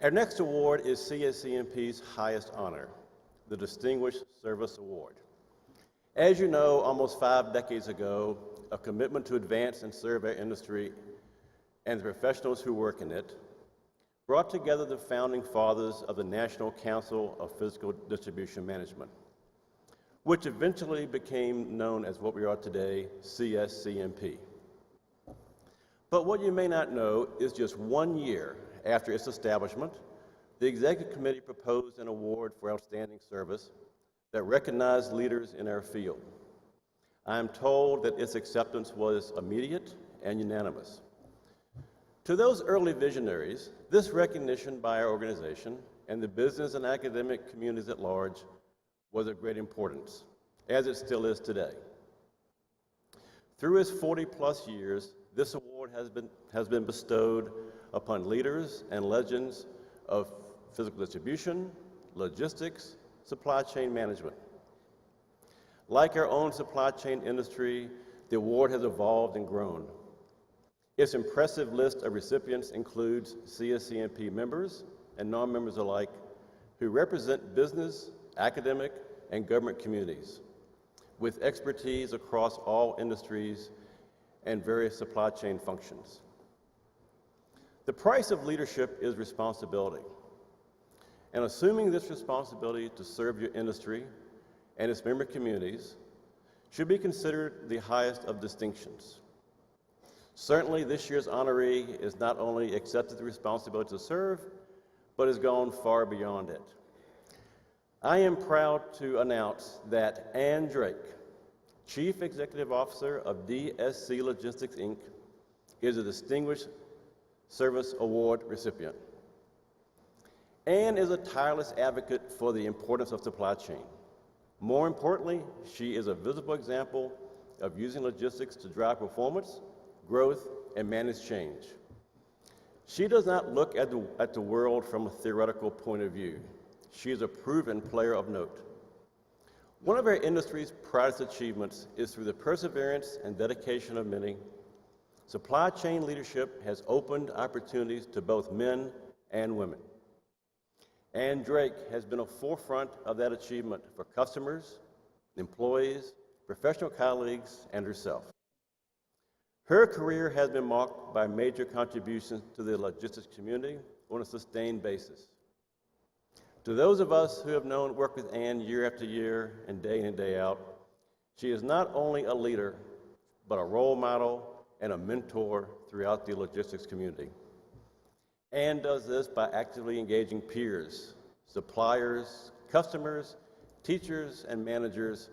Our next award is CSCMP's highest honor, the Distinguished Service Award. As you know, almost 5 decades ago, a commitment to advance and serve our industry and the professionals who work in it brought together the founding fathers of the National Council of Physical Distribution Management, which eventually became known as what we are today, CSCMP. But what you may not know is just 1 year after its establishment, the Executive Committee proposed an award for outstanding service that recognized leaders in our field. I am told that its acceptance was immediate and unanimous. To those early visionaries, this recognition by our organization and the business and academic communities at large was of great importance, as it still is today. Through its 40-plus years, this award has been bestowed upon leaders and legends of physical distribution, logistics, supply chain management. Like our own supply chain industry, the award has evolved and grown. Its impressive list of recipients includes CSCMP members and non-members alike who represent business, academic, and government communities with expertise across all industries and various supply chain functions. The price of leadership is responsibility. And assuming this responsibility to serve your industry and its member communities should be considered the highest of distinctions. Certainly, this year's honoree has not only accepted the responsibility to serve, but has gone far beyond it. I am proud to announce that Ann Drake, Chief Executive Officer of DSC Logistics, Inc., is a Distinguished Service Award recipient. Ann is a tireless advocate for the importance of supply chain. More importantly, she is a visible example of using logistics to drive performance, growth, and manage change. She does not look at the world from a theoretical point of view. She is a proven player of note. One of our industry's proudest achievements is through the perseverance and dedication of many. Supply chain leadership has opened opportunities to both men and women. Ann Drake has been a forefront of that achievement for customers, employees, professional colleagues, and herself. Her career has been marked by major contributions to the logistics community on a sustained basis. To those of us who have known work with Ann year after year and day in and day out, she is not only a leader, but a role model and a mentor throughout the logistics community. Ann does this by actively engaging peers, suppliers, customers, teachers, and managers,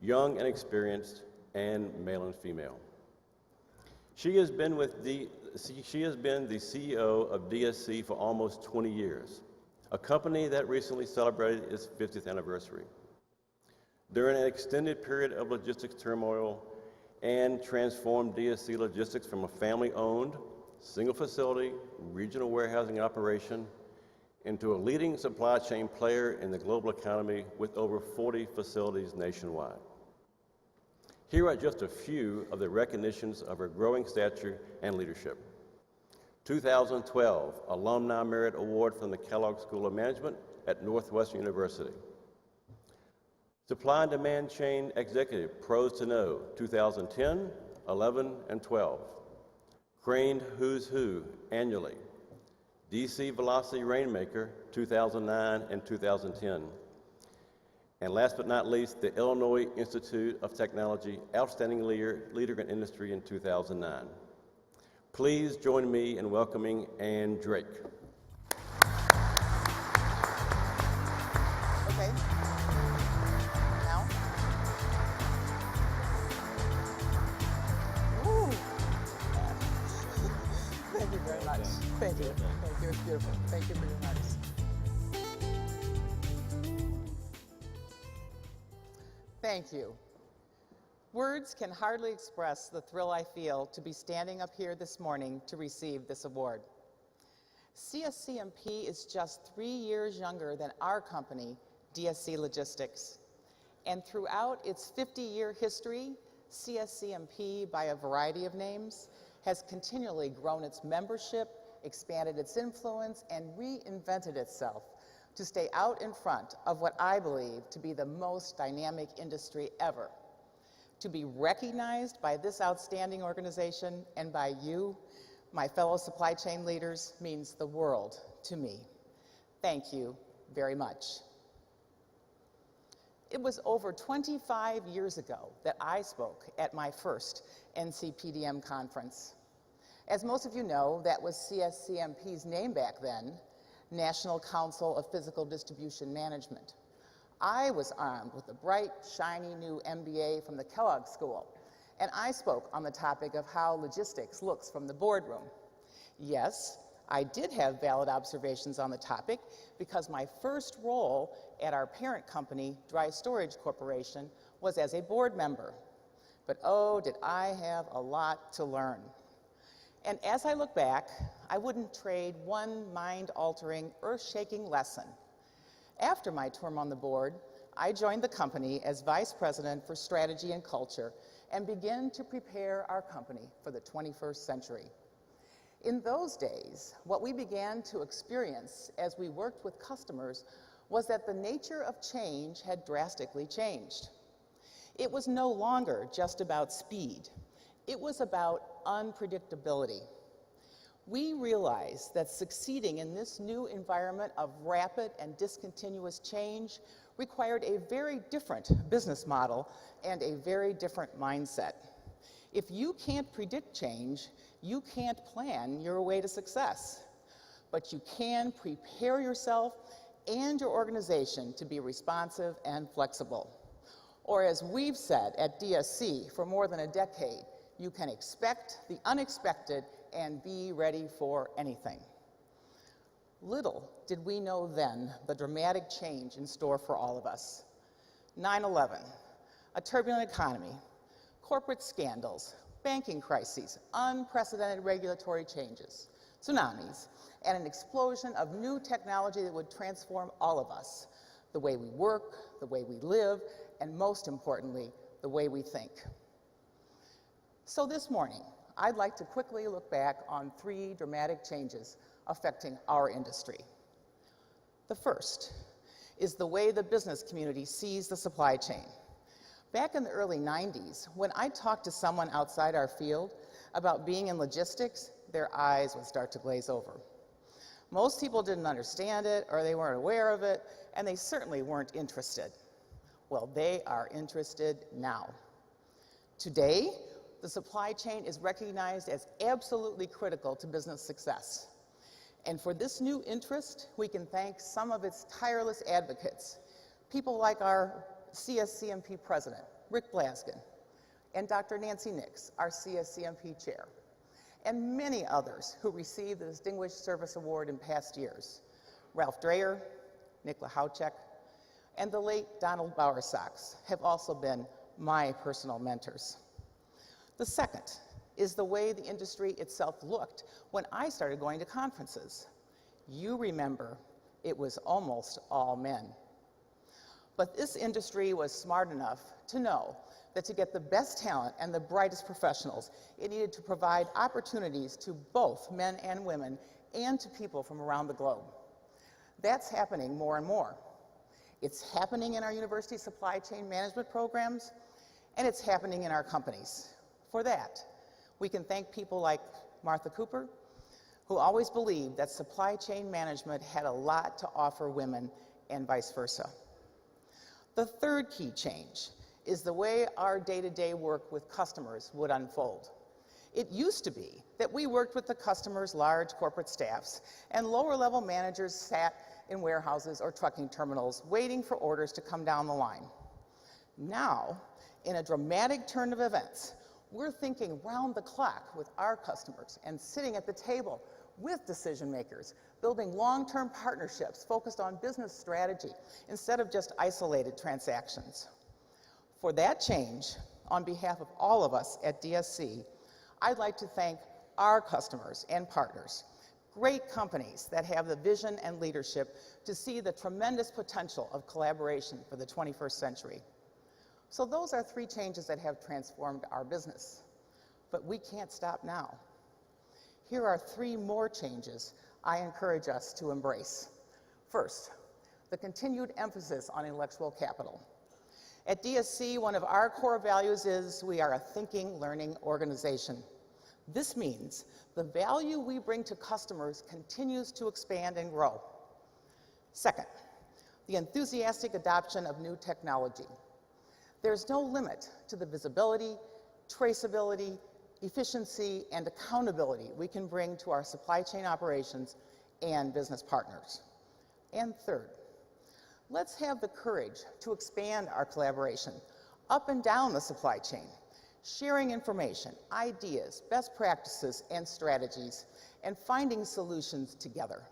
young and experienced, and male and female. She has been the CEO of DSC for almost 20 years, a company that recently celebrated its 50th anniversary. During an extended period of logistics turmoil, Ann transformed DSC Logistics from a family-owned, single-facility, regional warehousing operation into a leading supply chain player in the global economy with over 40 facilities nationwide. Here are just a few of the recognitions of her growing stature and leadership. 2012 Alumni Merit Award from the Kellogg School of Management at Northwestern University. Supply and Demand Chain Executive, Pros to Know, 2010, 11, and 12. Craned Who's Who annually. DC Velocity Rainmaker, 2009 and 2010. And last but not least, the Illinois Institute of Technology Outstanding Leader in Industry in 2009. Please join me in welcoming Ann Drake. Okay. Now. Woo. Thank you very much. Thank you. Thank you. It's beautiful. Thank you very much. Thank you. Words can hardly express the thrill I feel to be standing up here this morning to receive this award. CSCMP is just 3 years younger than our company, DSC Logistics. And throughout its 50-year history, CSCMP, by a variety of names, has continually grown its membership, expanded its influence, and reinvented itself to stay out in front of what I believe to be the most dynamic industry ever. To be recognized by this outstanding organization and by you, my fellow supply chain leaders, means the world to me. Thank you very much. It was over 25 years ago that I spoke at my first NCPDM conference. As most of you know, that was CSCMP's name back then, National Council of Physical Distribution Management. I was armed with a bright, shiny new MBA from the Kellogg School, and I spoke on the topic of how logistics looks from the boardroom. Yes, I did have valid observations on the topic because my first role at our parent company, Dry Storage Corporation, was as a board member. But oh, did I have a lot to learn. And as I look back, I wouldn't trade one mind-altering, earth-shaking lesson. After my term on the board, I joined the company as Vice President for Strategy and Culture and began to prepare our company for the 21st century. In those days, what we began to experience as we worked with customers was that the nature of change had drastically changed. It was no longer just about speed. It was about unpredictability. We realized that succeeding in this new environment of rapid and discontinuous change required a very different business model and a very different mindset. If you can't predict change, you can't plan your way to success. But you can prepare yourself and your organization to be responsive and flexible. Or as we've said at DSC for more than a decade, you can expect the unexpected and be ready for anything. Little did we know then the dramatic change in store for all of us. 9/11, a turbulent economy, corporate scandals, banking crises, unprecedented regulatory changes, tsunamis, and an explosion of new technology that would transform all of us, the way we work, the way we live, and most importantly, the way we think. So this morning, I'd like to quickly look back on 3 dramatic changes affecting our industry. The first is the way the business community sees the supply chain. Back in the early 90s, when I talked to someone outside our field about being in logistics, their eyes would start to glaze over. Most people didn't understand it, or they weren't aware of it, and they certainly weren't interested. Well, they are interested now. Today, the supply chain is recognized as absolutely critical to business success. And for this new interest, we can thank some of its tireless advocates, people like our CSCMP president, Rick Blaskin, and Dr. Nancy Nix, our CSCMP chair, and many others who received the Distinguished Service Award in past years. Ralph Dreyer, Nick Lahauchek, and the late Donald Bowersox have also been my personal mentors. The second is the way the industry itself looked when I started going to conferences. You remember, it was almost all men. But this industry was smart enough to know that to get the best talent and the brightest professionals, it needed to provide opportunities to both men and women and to people from around the globe. That's happening more and more. It's happening in our university supply chain management programs, and it's happening in our companies. For that, we can thank people like Martha Cooper, who always believed that supply chain management had a lot to offer women and vice versa. The third key change is the way our day-to-day work with customers would unfold. It used to be that we worked with the customer's large corporate staffs, and lower-level managers sat in warehouses or trucking terminals waiting for orders to come down the line. Now, in a dramatic turn of events, we're thinking round the clock with our customers and sitting at the table with decision makers, building long-term partnerships focused on business strategy instead of just isolated transactions. For that change, on behalf of all of us at DSC, I'd like to thank our customers and partners, great companies that have the vision and leadership to see the tremendous potential of collaboration for the 21st century. So those are 3 changes that have transformed our business. But we can't stop now. here are 3 more changes I encourage us to embrace. First, the continued emphasis on intellectual capital. At DSC, one of our core values is we are a thinking, learning organization. This means the value we bring to customers continues to expand and grow. Second, the enthusiastic adoption of new technology. There's no limit to the visibility, traceability, efficiency, and accountability we can bring to our supply chain operations and business partners. And third, let's have the courage to expand our collaboration up and down the supply chain, sharing information, ideas, best practices, and strategies, and finding solutions together.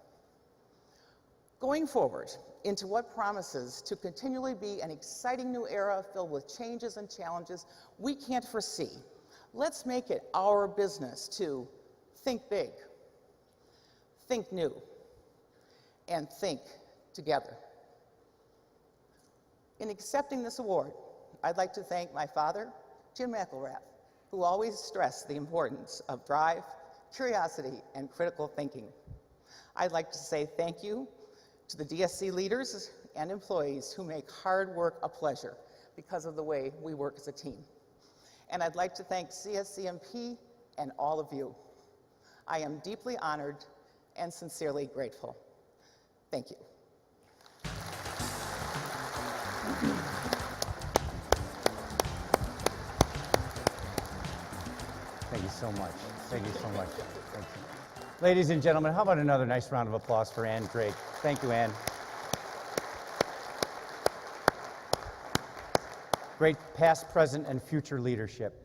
Going forward into what promises to continually be an exciting new era filled with changes and challenges we can't foresee, let's make it our business to think big, think new, and think together. In accepting this award, I'd like to thank my father, Jim McElrath, who always stressed the importance of drive, curiosity, and critical thinking. I'd like to say thank you to the DSC leaders and employees who make hard work a pleasure because of the way we work as a team. And I'd like to thank CSCMP and all of you. I am deeply honored and sincerely grateful. Thank you. Thank you so much. Thank you so much. Thank you. Ladies and gentlemen, how about another nice round of applause for Ann Drake? Thank you, Ann. Great past, present, and future leadership.